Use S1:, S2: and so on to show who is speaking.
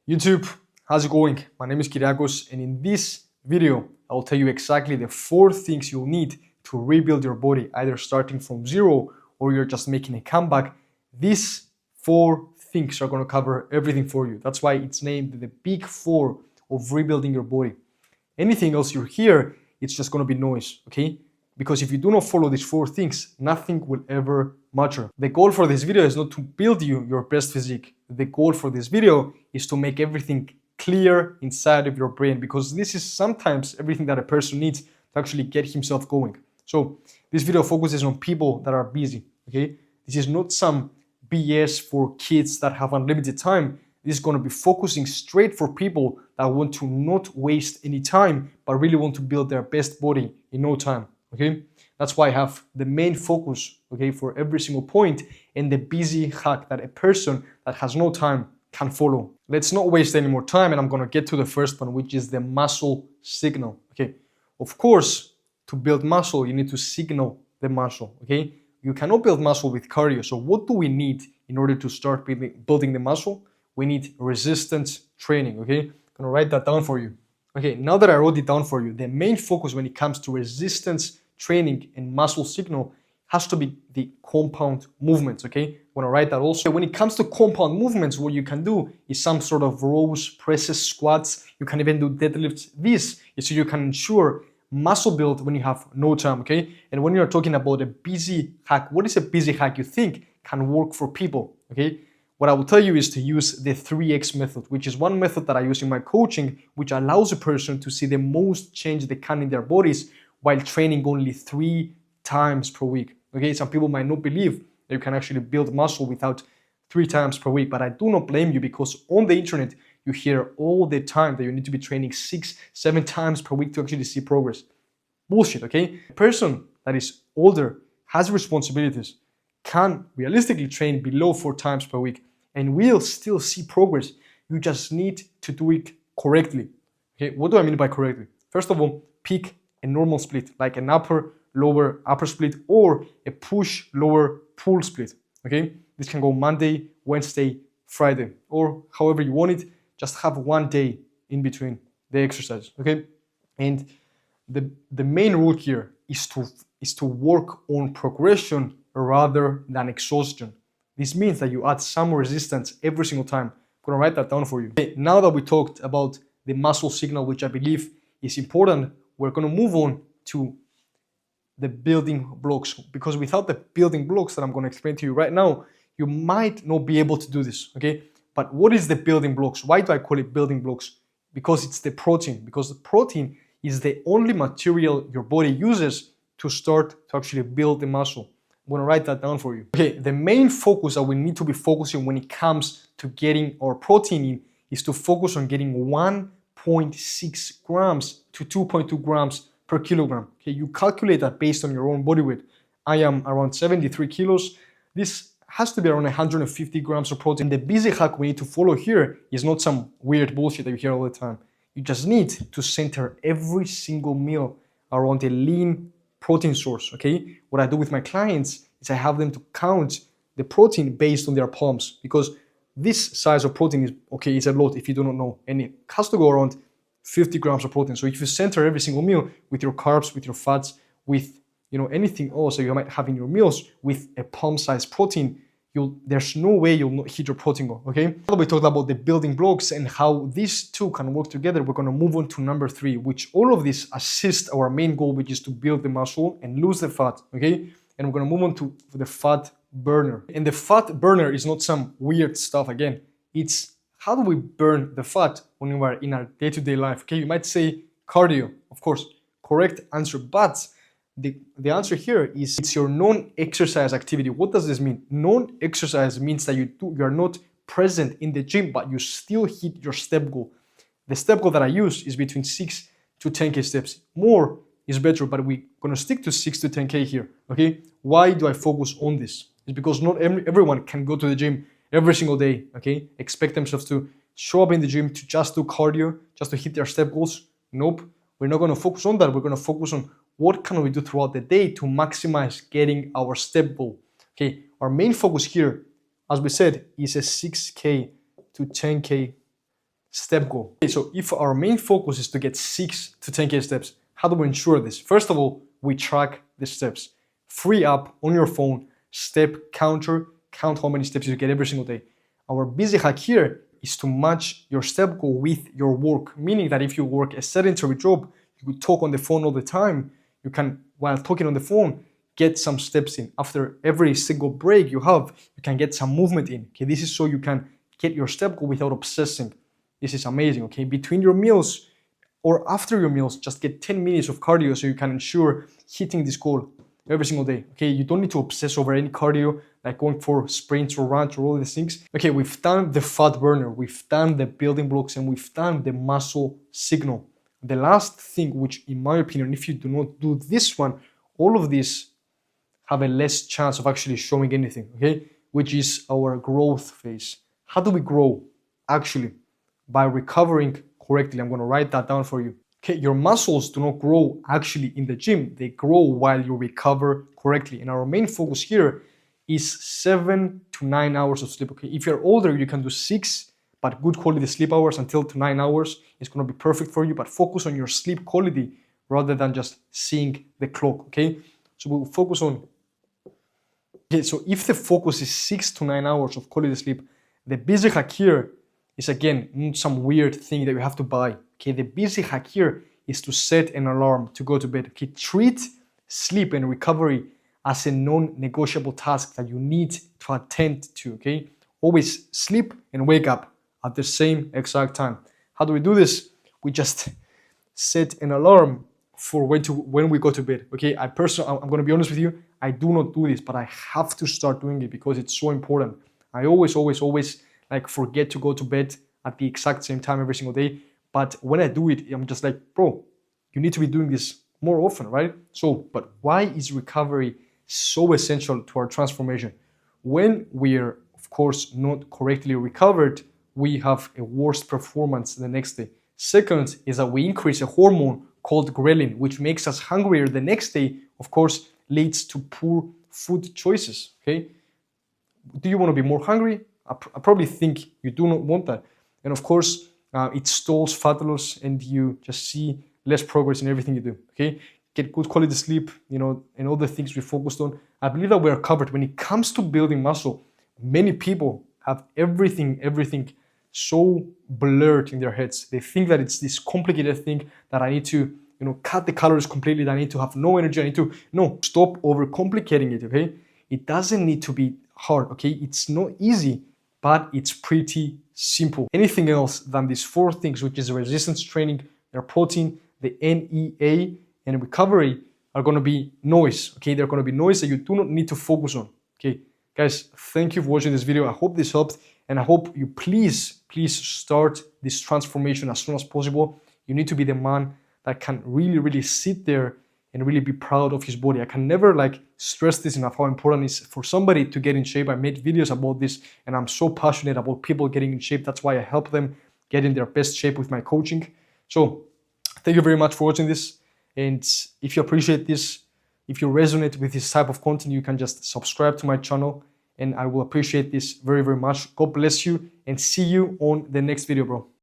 S1: YouTube, how's it going? My name is Kyriakos, and in this video, I will tell you exactly the 4 things you'll need to rebuild your body, either starting from zero or you're just making a comeback. These 4 things are going to cover everything for you. That's why it's named the Big 4 of rebuilding your body. Anything else you hear, it's just going to be noise, okay? Because if you do not follow these 4 things, nothing will ever matter. The goal for this video is not to build you your best physique. The goal for this video is to make everything clear inside of your brain, because this is sometimes everything that a person needs to actually get himself going. So this video focuses on people that are busy, okay? This is not some BS for kids that have unlimited time. This is going to be focusing straight for people that want to not waste any time, but really want to build their best body in no time, okay? That's why I have the main focus, okay, for every single point, and the busy hack that a person that has no time can follow. Let's not waste any more time, and I'm going to get to the first one, which is the muscle signal, okay? Of course, to build muscle, you need to signal the muscle, okay? You cannot build muscle with cardio. So what do we need in order to start building the muscle? We need resistance training, okay? I'm going to write that down for you. Okay, now that I wrote it down for you, the main focus when it comes to resistance training and muscle signal has to be the compound movements, okay? I'm going to write that also. When it comes to compound movements, what you can do is some sort of rows, presses, squats. You can even do deadlifts. This is so you can ensure muscle build when you have no time, okay? And when you're talking about a busy hack, what is a busy hack you think can work for people, okay? What I will tell you is to use the 3x method, which is one method that I use in my coaching, which allows a person to see the most change they can in their bodies while training only 3 times per week, okay? Some people might not believe that you can actually build muscle without 3 times per week, but I do not blame you, because on the internet, you hear all the time that you need to be training 6, 7 times per week to actually see progress. Bullshit, okay? A person that is older, has responsibilities, can realistically train below 4 times per week and will still see progress. You just need to do it correctly. Okay, what do I mean by correctly? First of all, pick a normal split, like an upper, lower, upper split, or a push, lower, pull split. Okay, this can go Monday, Wednesday, Friday, or however you want it. Just have one day in between the exercise, okay? And the main rule here is to work on progression rather than exhaustion. This means that you add some resistance every single time. I'm gonna write that down for you. Okay, now that we talked about the muscle signal, which I believe is important, we're gonna move on to the building blocks, because without the building blocks that I'm gonna explain to you right now, you might not be able to do this, okay? But what is the building blocks? Why do I call it building blocks? Because it's the protein. Because the protein is the only material your body uses to start to actually build the muscle. I'm going to write that down for you. Okay, the main focus that we need to be focusing when it comes to getting our protein in is to focus on getting 1.6 grams to 2.2 grams per kilogram. Okay, you calculate that based on your own body weight. I am around 73 kilos. This has to be around 150 grams of protein. The busy hack we need to follow here is not some weird bullshit that you hear all the time. You just need to center every single meal around a lean protein source, okay? What I do with my clients is I have them to count the protein based on their palms, because this size of protein is, okay, it's a lot if you do not know, and it has to go around 50 grams of protein. So if you center every single meal with your carbs, with your fats, with anything else that you might have in your meals with a palm-sized protein, there's no way you'll not hit your protein goal, okay? Now we talked about the building blocks and how these two can work together, we're gonna move on to number 3, which all of this assist our main goal, which is to build the muscle and lose the fat, okay? And we're gonna move on to the fat burner. And the fat burner is not some weird stuff again. It's how do we burn the fat when we are in our day-to-day life, okay? You might say cardio, of course, correct answer, but the answer here is it's your non-exercise activity. What does this mean? Non-exercise means that you are not present in the gym, but you still hit your step goal. The step goal that I use is between 6 to 10K steps. More is better, but we're gonna stick to 6 to 10K here, okay? Why do I focus on this? It's because not everyone can go to the gym every single day, okay? Expect themselves to show up in the gym to just do cardio, just to hit their step goals. Nope, we're not gonna focus on that. We're gonna focus on what can we do throughout the day to maximize getting our step goal. Okay, our main focus here, as we said, is a 6K to 10K step goal. Okay, so if our main focus is to get 6 to 10K steps, how do we ensure this? First of all, we track the steps. Free app on your phone, step counter, count how many steps you get every single day. Our busy hack here is to match your step goal with your work, meaning that if you work a sedentary job, you could talk on the phone all the time. You can, while talking on the phone, get some steps in. After every single break you have, you can get some movement in. Okay, this is so you can get your step goal without obsessing. This is amazing. Okay, between your meals or after your meals, just get 10 minutes of cardio so you can ensure hitting this goal every single day. Okay, you don't need to obsess over any cardio, like going for sprints or runs or all these things. Okay, we've done the fat burner, we've done the building blocks, and we've done the muscle signal. The last thing, which in my opinion, if you do not do this one, all of these have a less chance of actually showing anything, okay? Which is our growth phase. How do we grow? Actually, by recovering correctly. I'm gonna write that down for you. Okay, your muscles do not grow actually in the gym. They grow while you recover correctly. And our main focus here is 7 to 9 hours of sleep. Okay, if you're older, you can do 6, but good quality sleep hours until to 9 hours is gonna be perfect for you. But focus on your sleep quality rather than just seeing the clock. Okay, so we'll focus on. Okay, so if the focus is 6 to 9 hours of quality sleep, the busy hack here is again not some weird thing that you have to buy. Okay, the busy hack here is to set an alarm to go to bed. Okay, treat sleep and recovery as a non-negotiable task that you need to attend to. Okay, always sleep and wake up at the same exact time. How do we do this? We just set an alarm for when we go to bed. Okay, I'm going to be honest with you. I do not do this, but I have to start doing it because it's so important. I always like forget to go to bed at the exact same time every single day. But when I do it, I'm just like, bro, you need to be doing this more often, right? So, but why is recovery so essential to our transformation? When we're, of course, not correctly recovered, we have a worse performance the next day. Second is that we increase a hormone called ghrelin, which makes us hungrier the next day, of course, leads to poor food choices, okay? Do you want to be more hungry? I probably think you do not want that. And of course, it stalls fat loss and you just see less progress in everything you do, okay? Get good quality sleep, and all the things we focused on. I believe that we are covered. When it comes to building muscle, many people have everything so blurred in their heads. They think that it's this complicated thing that I need to, cut the calories completely, that I need to have no energy, no, stop overcomplicating it, okay? It doesn't need to be hard, okay? It's not easy, but it's pretty simple. Anything else than these 4 things, which is resistance training, their protein, the NEA, and recovery, are going to be noise, okay? They're going to be noise that you do not need to focus on, okay? Guys, thank you for watching this video. I hope this helped, and I hope you please start this transformation as soon as possible. You need to be the man that can really sit there and really be proud of his body. I can never stress this enough, how important it is for somebody to get in shape. I made videos about this and I'm so passionate about people getting in shape. That's why I help them get in their best shape with my coaching. So thank you very much for watching this. And if you appreciate this, if you resonate with this type of content, you can just subscribe to my channel and I will appreciate this very much. God bless you and see you on the next video, bro.